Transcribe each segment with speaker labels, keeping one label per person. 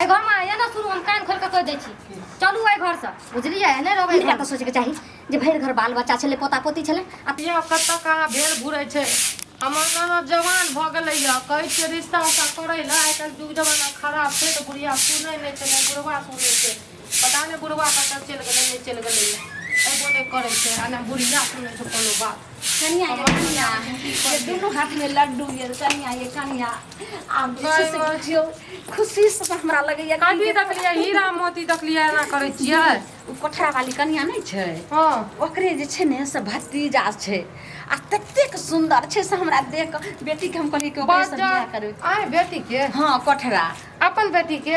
Speaker 1: घर में आया ना शुरू हम कान खोल के कह दै छी चलू आई घर से बुझलिए ने रहबै घर त सोचे के चाही जे भरि घर बाल बच्चा छले पोता पोती छले
Speaker 2: ये कत कहाँ भेल घुरै छै हमर ननद जवान भ गेलै या कहै छै रिश्ता उसा करै ला आइ काल्हि जुग जमाना खराब छै त बुढ़िया सुनै नहि छै ने बुढ़वा सुनै छै पता नहि बुढ़वा कतऽ चलि गेलै नहि चलि गेलै एगो नहि करै छै आ ने बुढ़िया सुनै छै कोनो बात
Speaker 3: कनिया ये दोनों हाथ में लड्डू ये कनिया आप से बुझियो खुशी से हमरा लगैया
Speaker 2: कभी देखलियै हीरा मोती देखलियै एना करै छियै
Speaker 3: उ कोठरा वाली कनिया नहीं छै
Speaker 2: हां
Speaker 3: ओकरे जे छै ने से भतीजा छै आ ततेक सुंदर छै से हमरा देख बेटी के हम कहली कि ओकरे से बियाह करबै
Speaker 2: आय बेटी के
Speaker 3: हां कोठरा
Speaker 2: अपन बेटी के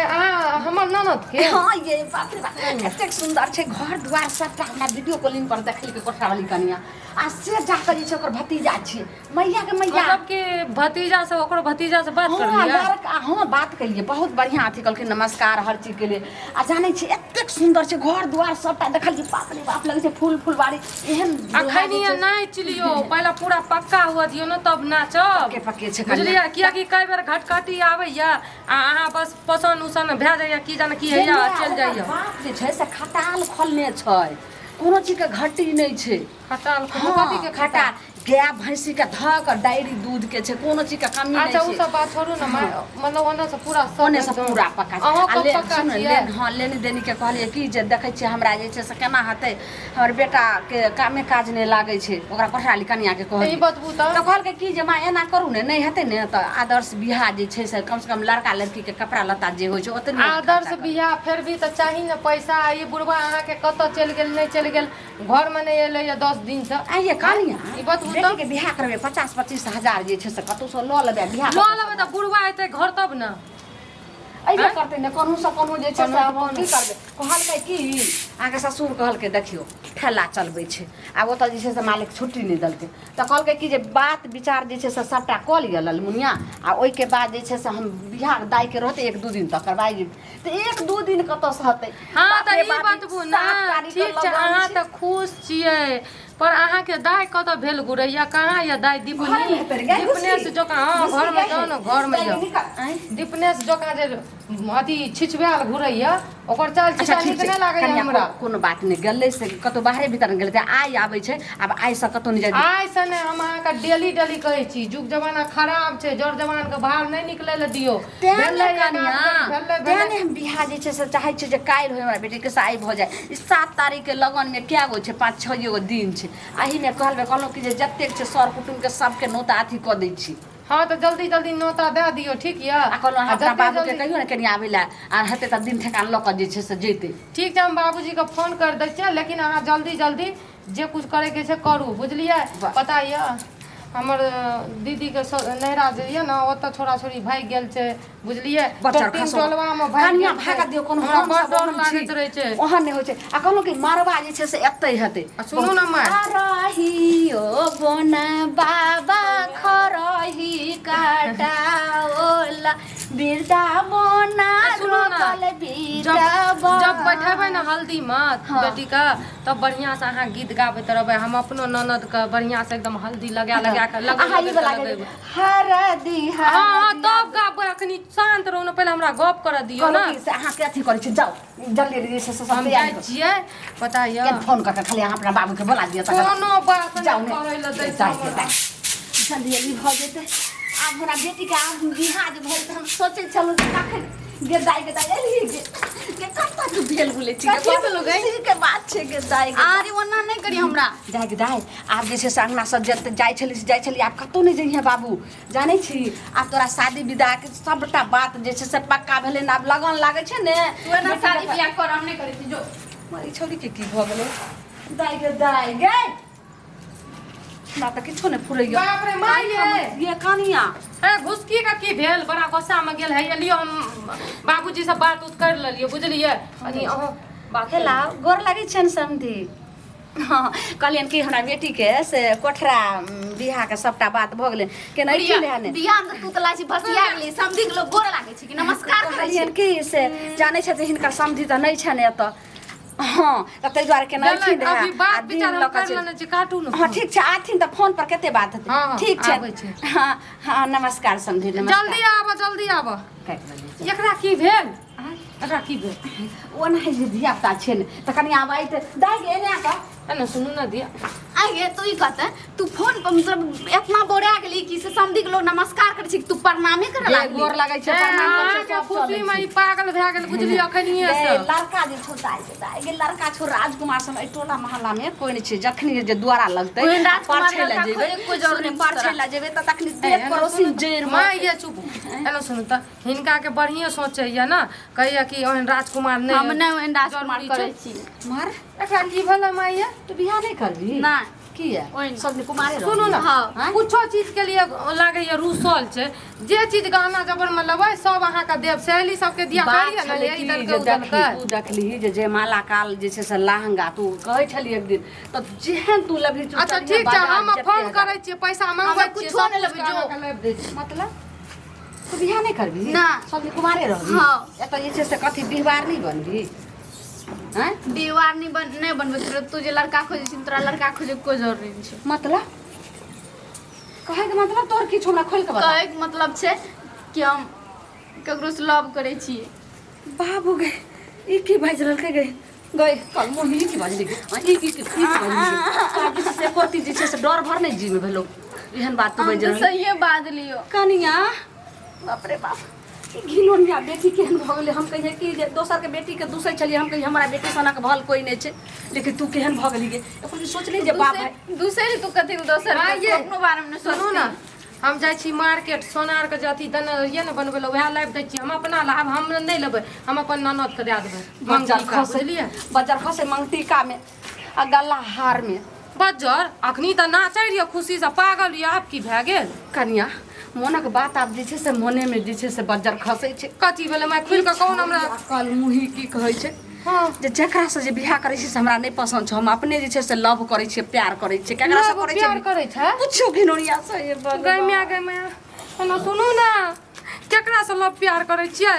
Speaker 2: हमर ननद के
Speaker 3: हां ये बाप रे बाप ततेक सुंदर छै घर द्वार सबटा हमरा वीडियो कॉलिंग पर देखली के कोठरा वाली कनिया आ से जा कर छै ओकर भतीजा छै मैया के मैया
Speaker 2: मतलब कि भतीजा से ओकर भतीजा से बात करलियै
Speaker 3: हां बात केलिए बहुत बढ़िया अथी कहलकै नमस्कार हर चीज के लिए आ जानै छी एतेक सुंदर छै घर द्वार सबटा देखलिए बाप रे बाप लगे छै फूल फुलवारी एहन
Speaker 2: अखनिए नहीं चिलियो पहले पूरा पक्का हुआ दियो न तब नाचब
Speaker 3: के पक्के छै
Speaker 2: बुझलियै किया कि कई बेर घटकटी आबैया आ अहाँ बस पसंद उसन भए जाइया की जाने की हैया चल जाइया
Speaker 3: बाप जे छै से खटाल खोलने छै कोनो चीज के घटी नहीं छै
Speaker 2: खटाल
Speaker 3: कथी के खटाल गाय भैंसी के धक डायरी दूध के छै कोनो चीज के कमी नहीं छै
Speaker 2: अच्छा उ सब बात छोड़ू न मतलब ओने से पूरा
Speaker 3: ओने से पूरा पक्का
Speaker 2: अहाँ
Speaker 3: आ ले
Speaker 2: पक्का
Speaker 3: सुन
Speaker 2: छियै
Speaker 3: हां लेनी देनी के कहलिए कि जे देखै छी हमरा जे छै से केना हते हमर बेटा के कामे काज नहीं लागे छै ओकरा कोठराली कन्या के कहलिए
Speaker 2: ई बतबू त
Speaker 3: कहलकै कि जे मां एना करू ने नहीं हेतै ने त आदर्श बियाह जे छै से कम से कम लड़का लड़की के कपड़ा लत्ता जे होय छै ओतने
Speaker 2: आदर्श बियाह फिर भी त चाही न पैसा ई बुढ़वा अहाँ के कत चल गेल नहीं चल गेल घर में नहीं एले या 10 दिन से
Speaker 3: आइए कन्या
Speaker 2: ई बतबू
Speaker 3: बेटी के बियाह करबे 50-25 हजार जे छै से कतौ से ल लेबे बियाह
Speaker 2: ल लेबै त बुढ़वा एतै घर तब न
Speaker 3: अइबे करते ने कोनो से कोनो जे छै से हम की करबे कहलकै कि आगे ससुर कहलकै देखियो ठेला चलबै छै आ ओत जे छै से मालिक छुट्टी नहीं देलकै त कहलकै कि जे बात विचार जे छै से सबटा क लिया ललमुनिया आ ओइ के बाद जे छै से हम बिहार दाई के रहते 1-2 दिन तक करबाई त 1-2 दिन कत से हतै
Speaker 2: हां त ई बतबू ना ठीक छै अहाँ त खुश छियै पर अहाँ के दाई कत भेल गुरैया कहाँ या दाई दीपनेश जोका हां घर में जाओ न घर में जाओ दीपनेश जोका जे अथी छिछवेल घुरैया ओकर चाल चिता नीक नै लागै हमरा
Speaker 3: कोनो बात नहीं गल्ले से कतो बाहरे भीतर गेल त आइ आबै छै अब आइ से कतो नहीं जाय
Speaker 2: आइ से नै हम अहाँ के डेली डेली कहै छी जुग जमाना खराब छै जड़ जवान के बाहर नै निकलै ल दियो
Speaker 3: भेलै कन्या हम बियाह जे छै से चाहै छी जे काल्हि होय हमरा बेटी के साई भ जाय 7 तारीख के लगन में क्या गो छै 5-6 गो दिन छै आही में कहलौ कि जे जतेक छै सर कुटुम के सबके नोता अथी क दै छी
Speaker 2: हां तो जल्दी जल्दी नोता दे दियो ठीक या
Speaker 3: आ कहलौ हमरा बाबू के कहियो ने कनी आबैला आ हेते त दिन ठेकान ल क जे छै से जेते
Speaker 2: ठीक छै हम बाबूजी के फोन कर दै छियै लेकिन अहाँ जल्दी जल्दी जे कुछ करे के छै करू बुझलियै पता या हमर दीदी के नहरा जे ये ना ओत छोरा छोरी भाग गेल छै बुझलियै तीन टोलवा में
Speaker 3: कन्या भागा दियो कोनो हम
Speaker 2: बड़ डर लागैत रहे छै
Speaker 3: ओहन नै होय छै आ कहलौ कि मारवा जे छै से एतै हेतै
Speaker 2: सुनू ना माय
Speaker 3: रहियो बोना बाबा खरही काटाओला बिरदा बोना रोकल बिरदा
Speaker 2: जब बैठेबै ना हल्दी मत बेटी का तब बढ़िया से अहाँ गीत गाबैत रहबै हम अपनो ननद के बढ़िया से एकदम हल्दी लगा के लगेबै
Speaker 3: हरदी
Speaker 2: हां तब गाबै अखनी शांत रहू ना पहले हमरा गप कर दियो ना
Speaker 3: अहाँ के अथी करै छी जाओ जल्दी जल्दी से सब
Speaker 2: तैयार छियै पता या
Speaker 3: के फोन करके खाली अहाँ अपना बाबू के बोला दियो त
Speaker 2: कोनो बात नहीं करै ल दै
Speaker 3: जल्दी जल्दी भ जेतै आब हमरा बेटी के आब बियाह जे भेल त हम सोचै छलौ जे कखन गे दाई एली के कत्ता तू भेल बोले छी के बात छै गे दाई
Speaker 1: अरे ओना नहीं करी हमरा
Speaker 3: जाय गे दाई आब जे छै से अंगना सब जाय छली आब कतौ नहीं जइहे बाबू जानै छी आब तोरा शादी विदा के सबटा बात जे छै से पक्का भेलै ना अब लगन लागै छै ने
Speaker 1: तू ना शादी बियाह कर हम नहीं करै छी जो
Speaker 3: मारी छोरी के की भ गेलै दाई गे बात किछो ने फुरैया
Speaker 2: बाप रे माये
Speaker 3: ये कनिया
Speaker 2: ए घुसकी का की भेल बड़ा गुस्सा में गेल है एलियो हम बाबूजी से बात उत कर लेलियो बुझलिए अनि बात
Speaker 3: हेला गोर लागै छन समधी हां कहलियन कि हमरा बेटी के से कोठरा बियाह के सबटा बात भ गेलै के नै की लेने
Speaker 1: बियाह में तू त लाजी भसिया गेली समधी के लोग गोर लागै छै कि नमस्कार करै छै
Speaker 3: कहलियन कि से जानै छथि हिनकर समधी त नै छने एत हां त तै द्वारा के नै छी
Speaker 2: अभी बात विचार हम कर लेने छी काटू न
Speaker 3: हां ठीक छै आथिन त फोन पर कते बात हेतै ठीक छै हां नमस्कार समधी नमस्कार
Speaker 2: जल्दी आबो एकरा की भेल एकरा की भेल
Speaker 3: ओ नहीं जे धिया पुता छै ने त कनी आबै त दाइ गे ने का
Speaker 2: एना सुनू ना दिया
Speaker 4: आगे तू ही कहते तू फोन पर मतलब इतना बोरा गेली कि से समधी के लोग नमस्कार करे छी तू प्रणामे करे लागली
Speaker 3: गोर लागै छै प्रणाम
Speaker 2: अहाँ
Speaker 3: कर
Speaker 2: के खुशी में ई पागल भए गेल बुझली अखनिए से
Speaker 3: लड़का जे छोटा छै दाइ गे लड़का छो राजकुमार सब ए टोला मोहल्ला में कोई नहीं छै जखनी जे द्वारा लगतै
Speaker 4: कोई राजकुमार
Speaker 3: परछै ला
Speaker 4: लड़का
Speaker 3: जेबै
Speaker 4: खोजे कोई जरूरी नहीं
Speaker 3: परछै ला जेबै त तखनी देख पड़ोसी जेर में
Speaker 2: माँ ये चुप एना सुनू त हिनका के बढ़िया सोचैया ना कहैया कि ओहन राजकुमार नहीं
Speaker 4: हम नहीं राजकुमार करे छी
Speaker 3: मार
Speaker 2: एकरा की भेलै माँ ये
Speaker 3: तू बियाह नहीं करबी
Speaker 4: ना
Speaker 3: की है
Speaker 4: ओइ
Speaker 3: सब कुमारे रह
Speaker 2: सुनू ना
Speaker 4: हाँ।
Speaker 2: कुछो चीज के लिए लागैया रूसल छै जे चीज गहना जबर में लेबै सब अहाँ के देव सहेली सबके दिया करिए ना यही दलके उदलके
Speaker 3: तू देखली जे माला काल जे छै से लहंगा तू कहै छली एक दिन त जेहन तू लभी
Speaker 2: अच्छा ठीक छै हम फोन करै छियै पैसा मांगबै
Speaker 4: हमे
Speaker 2: छियै
Speaker 4: कुछो
Speaker 2: सब
Speaker 4: नहि लेबै,
Speaker 2: कुछ
Speaker 4: जो।
Speaker 2: अहाँके लाबि दै छी
Speaker 3: मतलब तू बियाह नहीं करबी
Speaker 4: ना।
Speaker 3: सब कुमारे रहबी
Speaker 4: हाँ।
Speaker 3: एत जे छै से कथी बिहवार नहीं बनबी हैं
Speaker 4: दीवार नहीं बनबे तोरा तू जे लड़का खोजे छी तोरा लड़का खोजे कोई जरूरी नहीं छै
Speaker 3: मतलब कहे के मतलब तोर किछ हमरा खोल के बता
Speaker 4: कहे के मतलब छै कि हम ककरो से लव करे छी
Speaker 3: बाबू गे ई की बाज रहल गे गए कल मोही की बाज गे ई की बाज गे से कोती जे छै से डर भर नहीं जी में भेलो एहन बात तू
Speaker 4: हम
Speaker 3: बाज
Speaker 4: तो
Speaker 3: रहल
Speaker 4: सही बात लियो
Speaker 3: कनिया बाप रे बाप ई घिनोनिया बेटी केहन भ गेलै हम कहिए कि जे दोसर के बेटी के दूसै छलिए हम कहिए हमरा बेटी सनक भल कोई नहीं छै लेकिन तू केहन भ गेली गे अपन सोचली जे बाप भाई
Speaker 4: दूसरे तू कथी दोसर
Speaker 2: हाँ,
Speaker 4: के
Speaker 2: ये।
Speaker 4: अपनो बारे में
Speaker 2: सुनू
Speaker 4: सोचू
Speaker 2: ना हम जाइ छी मार्केट सोनार के जथी दना ये ने बनबै वएह लाबि दै छी हम अपना लाभ हम नहीं लेबै हम अपन ननद के दे देबै
Speaker 3: बज्जर
Speaker 2: मंगती का,
Speaker 3: खसे
Speaker 2: बुझलियै
Speaker 3: बज्जर खसे मंगटिका में आ गला हार में
Speaker 2: बज्जर अखनी त नाचै रहिए खुशी से पागल ये आब की भए गेल
Speaker 3: कनिया मोनक बात आब जे छै से मोने में जे छै से बज्जर खसे छै
Speaker 2: कथी भेलै मैं खुल के कहू हमरा
Speaker 3: कल मुही की कहै छै
Speaker 2: हाँ
Speaker 3: जे जेकरा से जे बियाह करै छी से हमरा नहीं पसंद छै हम अपने जे छै से लव करै छियै प्यार करै छियै केकरा से
Speaker 2: लोग
Speaker 3: करै
Speaker 2: प्यार
Speaker 3: छियै
Speaker 2: करै छै
Speaker 3: पूछो घिनोनिया से ये
Speaker 2: गैमिया हेलो सुनू ना केकरा से लव प्यार करै छियै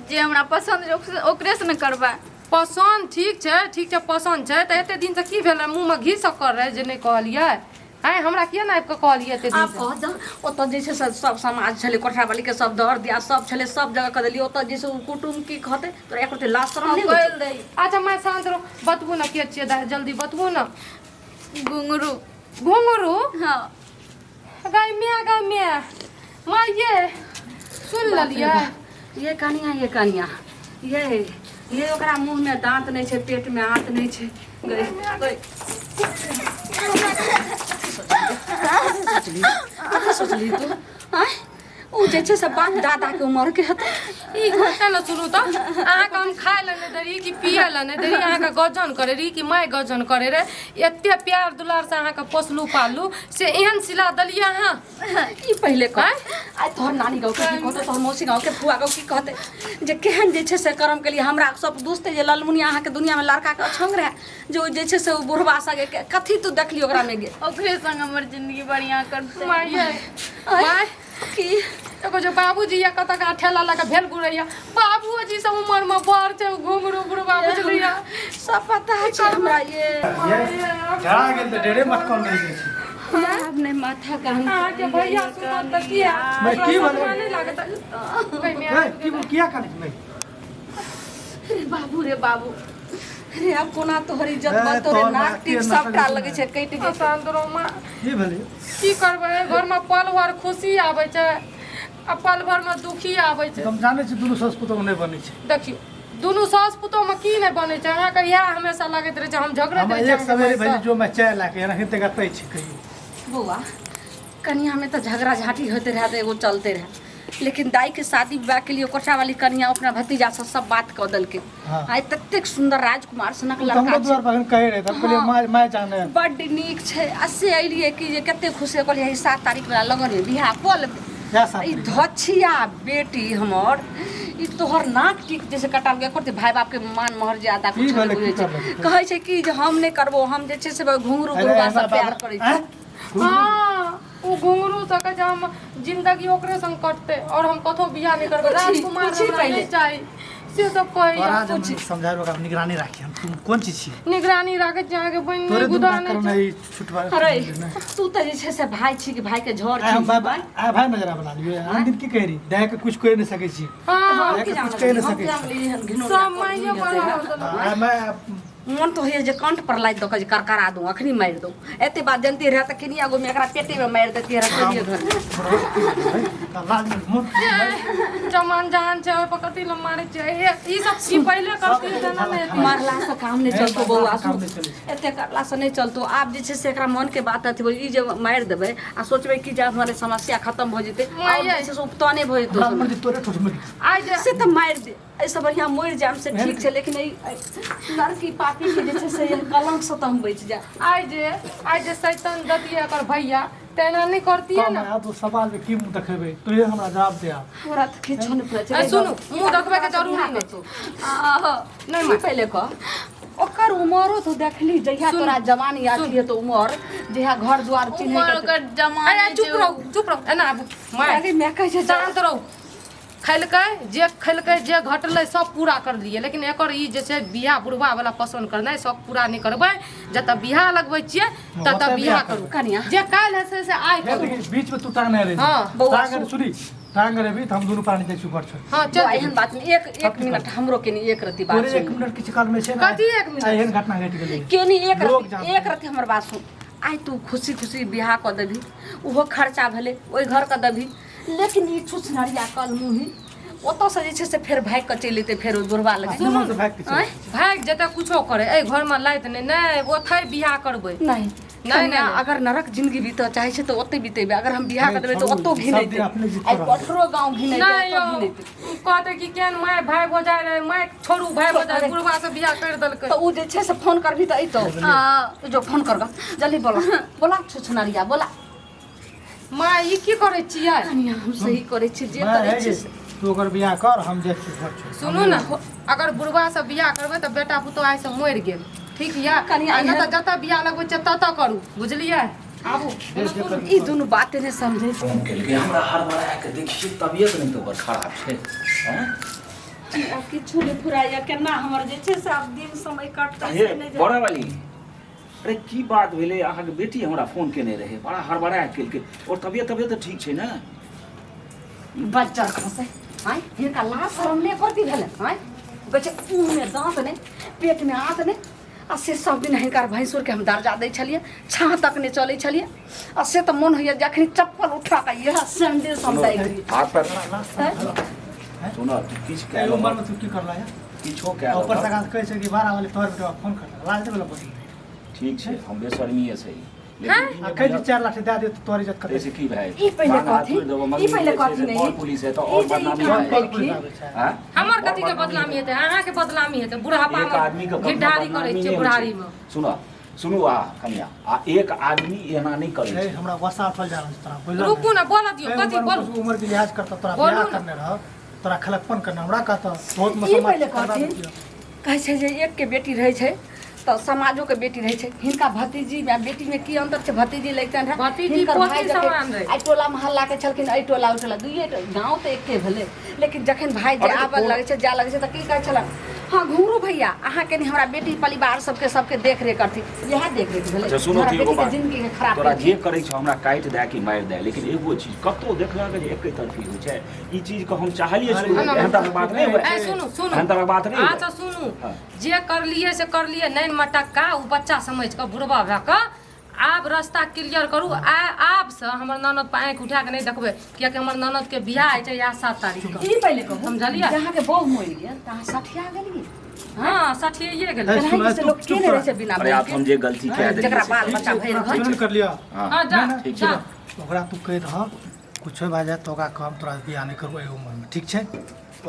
Speaker 4: जे हमरा पसंद छै ओकरे से न करबा
Speaker 2: पसंद ठीक छै पसंद छै त एते दिन से की भेलै मुंह में घी शक्कर रहे जे नहीं कहलियै आय हमरा किया ना आबि के कहलियै एते दिन
Speaker 3: आप
Speaker 2: से
Speaker 3: कह जा ओतऽ जे छै से सब समाज छलै कोठरावाली के सब दर दिया सब छलै सब जगह कह देलियै ओतऽ जे छै कुटुम की कहते तोरा एक रति लाज शरम नहीं
Speaker 4: बोल
Speaker 3: होतै
Speaker 4: दे
Speaker 2: अच्छा मैं शांत रहो बतबू ना के छियै जल्दी बतबू ना
Speaker 4: घुंगरू
Speaker 2: घुंगरू
Speaker 4: हाँ
Speaker 2: गैमिया माँ ये सुन ललियै
Speaker 3: ये कनिया ये ओकरा मुंह में दांत नहीं छै पेट में हाथ नहीं छै गई सोचली तू आय उ जे छै से बाप दादा के उम्र के हेतै
Speaker 2: ई घोटा न सुनू त अहाँ के हम खाए ल नहीं देरी कि पिए ल नहीं देरी अहाँ के गजन करे रही कि मैं गजन करे रे एते प्यार दुलार से अहाँ के पोसलू पालू से एहन सिला दलिया अहाँ
Speaker 3: ई पहले कह आय तोहर नानी गाँव के की कहते तोहर मौसी गाँव के फुआ गाँव की कहते जे केहन जे छै से कर्म के लिए हमरा सब दोस्ते जे ललमुनिया अहाँ के दुनिया में लड़का के अछंग रहे जो जे छै से बुढ़वा सगे कथी तू देखली ओकरा में गे
Speaker 4: ओकरे संग हमर जिंदगी बढ़िया करते
Speaker 2: माये माय
Speaker 3: की
Speaker 2: एगो जो बाबूजी या कत का ठेला लगा भेल गुरैया बाबूजी सब उमर में बड़ छै घुंगरू बुढ़वा बुझलिया
Speaker 3: सब पता छै हमरा ये
Speaker 5: झड़ा गेल त डेरे मटकल रहि जाइ छै
Speaker 3: अपने माथा कान
Speaker 2: अहाँ के भैया सुतल त किया
Speaker 5: मैं की बोलूं?
Speaker 2: नहीं लागत
Speaker 5: ए, की किया करै छै
Speaker 3: बाबू रे बाबू रे अब कोना तोहर इज्जत
Speaker 5: ए,
Speaker 3: बतो रे
Speaker 5: तोहर
Speaker 3: नाक
Speaker 5: नाक
Speaker 3: टीप
Speaker 5: के
Speaker 3: सबटा
Speaker 5: नकल
Speaker 3: लगे छै कटि गेल
Speaker 2: शांतरोमा
Speaker 5: की भेलै
Speaker 2: की करबै घर में पल भर खुशी आबै छै आ पल भर में दुखी आबै छै
Speaker 5: हम जानै छी दुनू सस पुतोह नहि बनै छै
Speaker 2: देखियो दुनू सास पुतोह में की नहीं बने छै अहाँ के इएह हमेशा लगैत रहे छै हम झगड़े
Speaker 5: हम एक सवेरे भेली जो मैं चाय लाके रहिते गतै छी कहियो
Speaker 3: बौआ कनिया में तो झगड़ा झाटी होते रहे तो एगो चलते रहे लेकिन दाई के शादी विवाह के लिए कोठा वाली कनिया अपना भतीजा से सब बात कह दल के
Speaker 5: हाँ।
Speaker 3: आइ ततेक सुंदर राजकुमार सनक
Speaker 5: हमरो
Speaker 3: लड़का
Speaker 5: द्वार
Speaker 3: छै
Speaker 5: पर कहे रहे त कहलिए
Speaker 3: हाँ।
Speaker 5: माय जाने
Speaker 3: बड्ड नीक छै आ से अइलिए कि जे कते खुश कहलिए 7 तारीख वाला लगन बियाह कऽ लेबै
Speaker 5: क्या साथ
Speaker 3: ई धछिया बेटी हमर ई तोहर नाक टिक जैसे कटाव के करते भाई बाप के मान महर ज्यादा
Speaker 5: की
Speaker 3: कुछ
Speaker 5: भेलै,
Speaker 3: नहीं
Speaker 5: की
Speaker 3: छै
Speaker 5: करलै?
Speaker 3: कहै छै कि जे हम नहीं करबो हम जे छै से घुंगरू गुरुबा से प्यार करै छी
Speaker 2: हाँ वो घुंगरू सके जे हम जिंदगी ओकरे संग कटते और हम कथो बियाह नहीं करबै
Speaker 3: पूछी,
Speaker 2: राजकुमार
Speaker 3: पूछी
Speaker 2: हमरा
Speaker 3: पहिले।
Speaker 2: नहीं चाही से तो कोई
Speaker 5: तोरा जब
Speaker 2: कुछ
Speaker 5: समझाए लोग निगरानी राखी हम तुम कौन चीज छी
Speaker 2: निगरानी राखे छै के बन
Speaker 5: तोरे
Speaker 2: गुदा
Speaker 5: दुनिया करना
Speaker 2: नहीं
Speaker 5: है छुटवा
Speaker 3: अरे तू तो जे छै से भाई छी कि भाई के झोर
Speaker 5: आ हम
Speaker 3: छी
Speaker 5: भाई नजरा बना लियो हम दिन की कह रही दे के कुछ कह नहीं सके छी
Speaker 2: हां
Speaker 5: दे के कुछ कह नहीं सके छी
Speaker 2: सब माइये बना
Speaker 5: मैं
Speaker 3: मन तो है जे कंठ पर लाइ दो के करकरा दूं अखनी मार दूं एते बात जनती रह त किनिया गो में एकरा पेटे में मार देती रह कहिए घर
Speaker 5: लाज में मुंह
Speaker 2: जमान जान छै ओय पकती ल मारे छै ई सब की पहले करती जना में
Speaker 3: मारला से काम नहीं चलतो बउआ
Speaker 5: काम नहीं चले
Speaker 3: एते करला से नहीं चलतो आप जे छै से एकरा मन के बात अथी ई जे मार देबे आ सोचबे कि जे हमारे समस्या खत्म हो जेते और जे छै से उपताने भ जेतो
Speaker 5: हम तोरे ठोस में
Speaker 2: आइ जे
Speaker 3: से त मार दे ऐसा बढ़िया मर जाम से ठीक छै लेकिन ई लड़की पापी के जे छै से कलंक से त हम बच जा
Speaker 2: आइ जे शैतान दतिया एकर भैया तेना नहीं करती है
Speaker 5: कम
Speaker 2: ना
Speaker 5: है तो सवाल में की मुंह देखेबे तो ये हमरा जवाब दे
Speaker 3: हमरा त किछो नहीं पता
Speaker 2: ए सुनु मुंह देखबे के जरूरी नहीं
Speaker 3: नहीं मैं पहले कह ओकर उमरो तो देखली जहिया तोरा जवानी आती है तो उमर जहिया घर द्वार चिन्हे
Speaker 4: उमर
Speaker 3: के
Speaker 4: कर जमाने
Speaker 2: अरे चुप रहो एना आबू
Speaker 3: अरे मैं कह छै
Speaker 2: शांत रहो खैलकै जे घटलै सब पूरा कर लिए लेकिन एकर ई जे छै बियाह बुढ़वा वाला पसंद करनाइ सब पूरा नहीं करबै जतऽ बियाह लगबै छियै ततऽ बियाह करू
Speaker 3: कनिया
Speaker 2: जे काल्हि हेतै से आइ करू
Speaker 5: बीच में तू टांग नहीं रही
Speaker 2: हाँ,
Speaker 3: बउआ
Speaker 5: टांग सुनी टांग रे भी हम दोनों पानी देख ऊपर छ
Speaker 2: हाँ
Speaker 3: जो
Speaker 2: चल
Speaker 3: एहन बात नहीं एक मिनट हमरो के नहीं एक रति बात
Speaker 5: तोरे 1 मिनट किछ काल में छै ना
Speaker 2: कथी 1 मिनट
Speaker 5: एहन घटना घट गेलै
Speaker 3: के नहीं
Speaker 5: लोग जानते
Speaker 3: एक रति हमर बात सुन आई तू खुशी खुशी बियाह क देबी उहो खर्चा भेले ओइ घर क देबी लेकिन ई छुछनरिया कल मुही ओतो से जे छै से फेर भाग के चलि एतै फेर दुरबा लगे
Speaker 5: सुनो तो भाग के
Speaker 2: भाग जेतै कुछो करे ए घर में लाइत नहीं ओथै बियाह करबै
Speaker 3: नहीं नहीं अगर नरक जिंदगी बीतो चाहे छै तो ओते बीतेबे अगर हम बियाह कर देबै तो ओतो घिनेते आई कठरो गांव घिनेते
Speaker 2: नहीं
Speaker 3: ओतो घिनेते
Speaker 2: कहते कि केन माय भाई हो जाय रे माय छोड़ू भाई हो जाय बुढ़वा से बियाह कर देलकै
Speaker 3: तो उ जे छै से फोन करबी त अइतो जो फोन कर जल्दी बोला छुछनरिया बोला
Speaker 2: माय ई की करै छियै
Speaker 3: कनिया हम सही करे छी जे करे छी
Speaker 5: तू अगर बियाह कर हम देख छी घर छ
Speaker 2: सुनू ना अगर बुढ़वा से बियाह करबै त बेटा पुतो आइ से मरि गेल ठीक या
Speaker 3: कनिया
Speaker 2: न त जतऽ बियाह लगबै छै ततऽ करू बुझलियै आबू
Speaker 3: ई दुनु बात ने समझे छी
Speaker 6: फोन केलकै हमरा हर बड़ा के देखिए तबियत नहीं तो खराब छै हैं
Speaker 3: अब किछु नहीं फुराया केना हमर जे छै से अब दिन समय कटतै
Speaker 6: हे
Speaker 3: से नहीं
Speaker 6: बड़ा वाली अरे की बात भेलै अहाँ के बेटी हमरा फोन केने रहे बड़ा हड़बड़ा केलकै और तबियत तो ठीक छै ना
Speaker 3: बच्चा खसे हां हिनका लाज शरम नहीं करती भेले हां बच्चे मुंह में दांत ने पेट में हाथ ने आ से सब दिन हिनकर भैंसुर के हम दर्जा दै छलिए छाह तक ने चलै छलिए आ से त मन होइए जखनी चप्पल उठा के यह सैंडल समझाई करी
Speaker 6: हाथ पर सुनो तू किछ
Speaker 5: ए
Speaker 6: कह
Speaker 5: उम्र में तू की करला है
Speaker 6: किछो कह
Speaker 5: ऊपर से गाल कहै छै कि 12 वाले तोर बेटा फोन कर लाज देबे बोली
Speaker 6: ठीक छै हम बेशर्मीए सही
Speaker 5: आ कह 4 लाख दे दे तो तोर इज्जत कर
Speaker 6: ऐसे की भाई
Speaker 3: ई पहले कथी नहीं
Speaker 6: पुलिस है तो और बदनामी है हां
Speaker 2: हमर कथी के बदनामी हेतै अहाँ के बदनामी हेतै बुढ़ापा
Speaker 6: एक आदमी के
Speaker 2: में गिरधारी करै छियै बुढ़ारी में
Speaker 6: सुनो सुनू आ कन्या आ एक आदमी एना नहीं करे
Speaker 5: ए
Speaker 6: छै
Speaker 5: हमरा वसा फल जा रहल तोरा बोल
Speaker 2: रुकू ना बोल दियो कथी बोल
Speaker 5: उम्र के लिहाज करता तोरा
Speaker 2: बोलू
Speaker 5: बियाह
Speaker 2: ना।
Speaker 5: करने रह तोरा खलकपन करना हमरा कहता बहुत
Speaker 3: ई
Speaker 5: मसमा
Speaker 3: पहले कहथिन कहै छै जे एक के बेटी रहै छै तो समाजो के बेटी रहे छै हिनका भतीजी में बेटी में की अंतर छै भतीजी लगतन है
Speaker 2: भतीजी
Speaker 3: हिनकर
Speaker 2: पोती
Speaker 3: भाई
Speaker 2: समान रहे।
Speaker 3: आई टोला मोहल्ला के छलखिन आई टोला उ टोला दुइये गांव तो एके भेले लेकिन जखन भाई जे आबे लगे छै जा लगे छै त की कहै छला हां घुंगरू भैया अहाँ के हमरा बेटी परिवार सबके देख रेख करती यह देख रेख भेले
Speaker 6: अच्छा सुनो
Speaker 3: हमरा
Speaker 6: ठीक
Speaker 3: बेटी के
Speaker 6: बात
Speaker 3: जिंदगी के खराब
Speaker 6: तोरा
Speaker 3: कर
Speaker 6: जे करे छ हमरा काट दे कि मार दे लेकिन एगो चीज कतो देखला के एके तरफी हो छै ई चीज को हम चाहलिए शुरू
Speaker 2: अरे,
Speaker 6: एहन तरह बात नहीं
Speaker 2: ए
Speaker 6: होय
Speaker 2: सुनू सुनू
Speaker 6: एहन तरह बात नहीं
Speaker 2: अच्छा सुनू
Speaker 6: हाँ।
Speaker 2: जे कर लिए से कर लिए नहीं मटक्का उ बच्चा समझ के बुढ़वा भए के आब रास्ता क्लियर करू आब से हमर ननद पे आँखि उठा के नहीं देखबै कियाकि हमर ननद के बियाह है या 7 तारीख के
Speaker 3: ई पहले कहू
Speaker 2: समझलियै?
Speaker 3: जहाँ के बहु मोर गेल तहाँ सठिया गेलिए
Speaker 2: हां सठिए गेल
Speaker 5: ए, सुनो,
Speaker 3: कहीं से
Speaker 5: तू
Speaker 3: लोग
Speaker 5: चुप
Speaker 3: केने रहे
Speaker 5: रह।
Speaker 3: छै बिना
Speaker 6: अरे आप हम जे गलती कह देलिए
Speaker 3: जकरा
Speaker 6: से
Speaker 3: बाल
Speaker 6: ठीक
Speaker 3: बच्चा
Speaker 6: छै।
Speaker 3: भइल
Speaker 5: सुन
Speaker 3: घर
Speaker 5: कर लिया
Speaker 6: हाँ
Speaker 2: हां जा
Speaker 6: ठीक
Speaker 2: जा
Speaker 6: छै
Speaker 5: ओकरा तू कह रह कुछ भए जाए तो ओकरा काम तोरा बियाह नहीं करबो ए उम्र में ठीक छै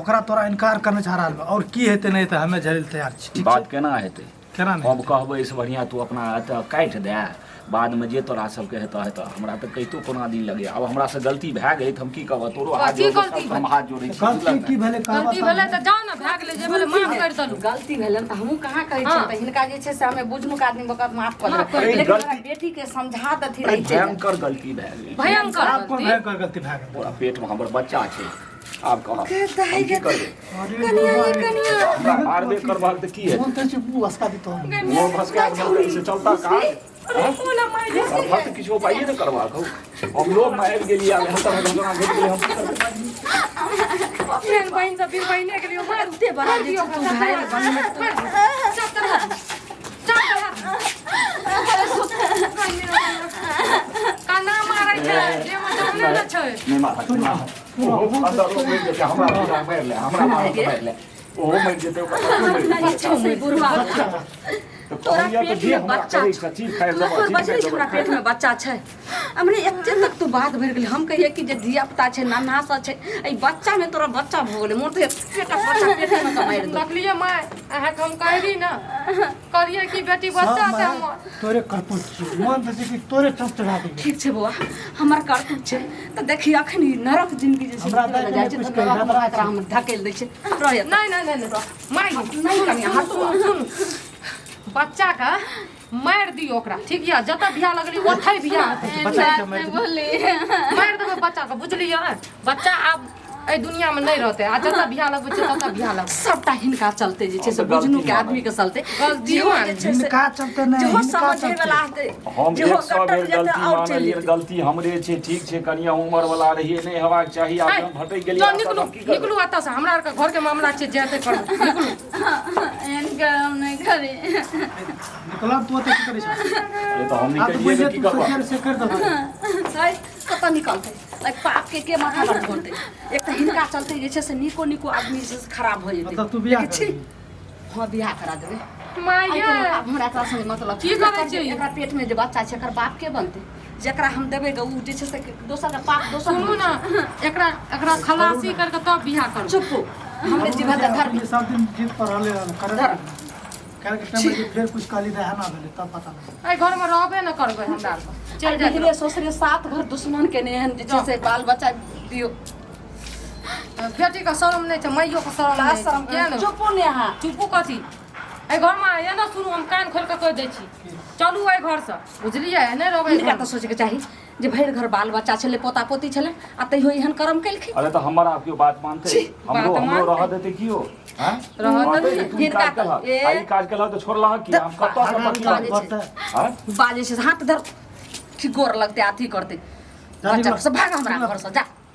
Speaker 5: ओकरा तोरा इनकार करने चाह रहल बा और की हेते नहीं त हमें झरेल तैयार छी ठीक
Speaker 6: बात
Speaker 5: छै
Speaker 6: केना हेतै
Speaker 5: केना नहीं
Speaker 6: अब कहबै से बढ़िया तू अपना एतऽ काटि दे बाद में जे तोरा सबके हेतऽ हमरा तऽ कहितो कोना दिन लगे अब हमरा से गलती भए गई त हम की कहब तोरो हाथ
Speaker 2: कथी
Speaker 6: जोड़
Speaker 2: गलती
Speaker 6: हम हाथ जोड़ै छी
Speaker 5: गलती की भेले
Speaker 2: गलती भेलै त जाओ ना भाग ले जे भेलै माफ कर दलू
Speaker 3: गलती भेलन त हमहू कहाँ कहै
Speaker 2: हाँ।
Speaker 3: छी त हिनका जे छै से हमें बुझनुक आदमी बकत माफ कर
Speaker 2: माफ
Speaker 3: दे
Speaker 2: कर
Speaker 3: लेकिन
Speaker 6: गलती-
Speaker 3: हमरा बेटी के समझा दथी
Speaker 6: अरे
Speaker 3: रही छै
Speaker 6: भयंकर गलती भए गेल
Speaker 2: भयंकर
Speaker 5: आप कौन
Speaker 2: गलती
Speaker 5: भयंकर गलती भए गेल
Speaker 6: पूरा पेट में हमर बच्चा छै आप कहा
Speaker 3: दाई
Speaker 6: की करबे हमरा मारबे करबाक त की है
Speaker 5: फोन ते मुंह हसका दी तो
Speaker 6: वो भसका से चलता काज भक्त किछो पाइए न करबा कहू हम लोग मार गेलिए आब हम त घटना घट गेलै हम
Speaker 2: बहन बहन सब फिर बहने के लिए मार
Speaker 3: दे बना दे तू भाई बन
Speaker 2: काना मारै छै जे मतलब न छै
Speaker 6: नहीं मारा ओ अंदर लोग में के हमरा मार ले हमरा मार ले ओ मर जेते ओकर
Speaker 3: बुढ़वा
Speaker 6: तो
Speaker 3: तोरा
Speaker 6: कहलिए तो
Speaker 3: पेट
Speaker 6: जे
Speaker 3: में
Speaker 6: हमरा
Speaker 3: बच्चा
Speaker 6: करे
Speaker 3: छै।
Speaker 6: सची खाए सब
Speaker 3: बजरी छोरा पेट में बच्चा छै हमने एते तक तो बात भर गेल हम कहिए कि जे धिया पुता छै नन्हा सा छै ए बच्चा में तोरा बच्चा भ गेलै मोर तो पेटा बच्चा पेट में कमाइ दो
Speaker 2: देखलिए माय अहाँ के हम कहली ना करिए कि बेटी बच्चा छै हमर
Speaker 5: तोरे करतूत छी मन से कि तोरे चप चढ़ा दे
Speaker 3: ठीक छै बौआ हमर करतूत छै त देखी अखन नरक जिंदगी जे
Speaker 5: हमरा
Speaker 3: छै
Speaker 5: दाइ
Speaker 3: जाइ छै
Speaker 5: कुछ
Speaker 3: त
Speaker 5: कहि
Speaker 3: नरक एकरा हम धकेल दै छै रह
Speaker 2: नहीं माय
Speaker 3: नहीं कनिया हटो
Speaker 2: सुन बच्चा का मार दियो ओकरा ठीक या जतऽ बियाह लगली ओथै बियाह हेतै
Speaker 5: बच्चा के मार दे
Speaker 2: मार देबै बच्चा के बुझलियै बच्चा आब एहि दुनिया में नहीं रहते आ जतऽ बियाह लगबै छै ततऽ बियाह लगबै
Speaker 3: सबटा हिनका चलते जे छै से बुझनु के आदमी के चलते
Speaker 2: गलती
Speaker 3: जेहो
Speaker 2: मान
Speaker 3: जे छै से
Speaker 5: हिनका चलते नहीं
Speaker 3: जेहो
Speaker 5: हिनका
Speaker 3: समझे
Speaker 5: चलते
Speaker 3: वाला हेतै
Speaker 6: हम
Speaker 3: जेहो
Speaker 6: 100 बेर
Speaker 3: कट्टर जेतै
Speaker 6: गलती
Speaker 3: और चलि
Speaker 6: मानलिए
Speaker 3: जेतै
Speaker 6: गलती हमरे छै ठीक छै कनिया उमर वाला रहिए नहीं हेबाक चाही आब हम भटक गेलिए
Speaker 2: जो निकलू निकलू एतऽ से हमरा आर के घर के मामला छै जेते करू निकलू
Speaker 4: इनका हम नहीं करे
Speaker 5: निकला तो की करे छै
Speaker 6: अरे तो हम
Speaker 5: आप
Speaker 6: निकलिए
Speaker 5: बुझे
Speaker 6: की
Speaker 5: तू
Speaker 6: करबा
Speaker 5: सकेर से कर दबा
Speaker 3: है कतऽ निकलतै लाइक पाप के माथा पर छोड़तै एक त हिनका चलते जे छै से निको निको आदमी जे छै से खराब भ जेतै
Speaker 5: मतलब तू बियाह कर
Speaker 3: हां बियाह करा देबै
Speaker 2: माय
Speaker 3: अब हमरा एकरा संगे मतलब
Speaker 2: की करै छै
Speaker 3: एकरा पेट में जे बच्चा छै एकर बाप के बनतै जेकरा हम देबै ग उ जे छै से दोसर के पाप दोसर
Speaker 2: सुनू ना एकरा खलासी करके तब बियाह करू
Speaker 3: चुप हमने जीवा धर
Speaker 5: ये सब दिन जीत पर रहले करे कर के टाइम में फिर कुछ काली रहा ना भेले तब पता नहीं
Speaker 2: एहि घर में रहबे न करबै हमरा आर के चल जाए
Speaker 3: निकले सोसरे सात घर दुश्मन के ने जे छै से बाल बच्चा दियो
Speaker 2: बेटी का शर्म नहीं छै माइयो का शर्म
Speaker 3: लाज
Speaker 2: नहीं
Speaker 3: शरम
Speaker 2: किया न
Speaker 3: चुपो ने अहाँ
Speaker 2: चुपू कथी एहि घर में ये ना सुनू हम कान खोल के कह दै छी चलू एहि घर से बुझलिए नहीं रहबै
Speaker 3: हिनका तऽ सोचे के चाही जे भरि घर बाल बच्चा छले पोता पोती छले आ तैयो एहन कर्म केलखिन
Speaker 6: अरे तो हमारा आपकी बात मानते हमरो हमरो रह देते कियो हैं
Speaker 3: हिनका
Speaker 6: आई काज केला तो छोड़ला कि हम कतौ से पति हैं
Speaker 3: बाजे से हाथ धर ठीक गोर लगते आथी करते बच्चा से भाग हमरा घर से जा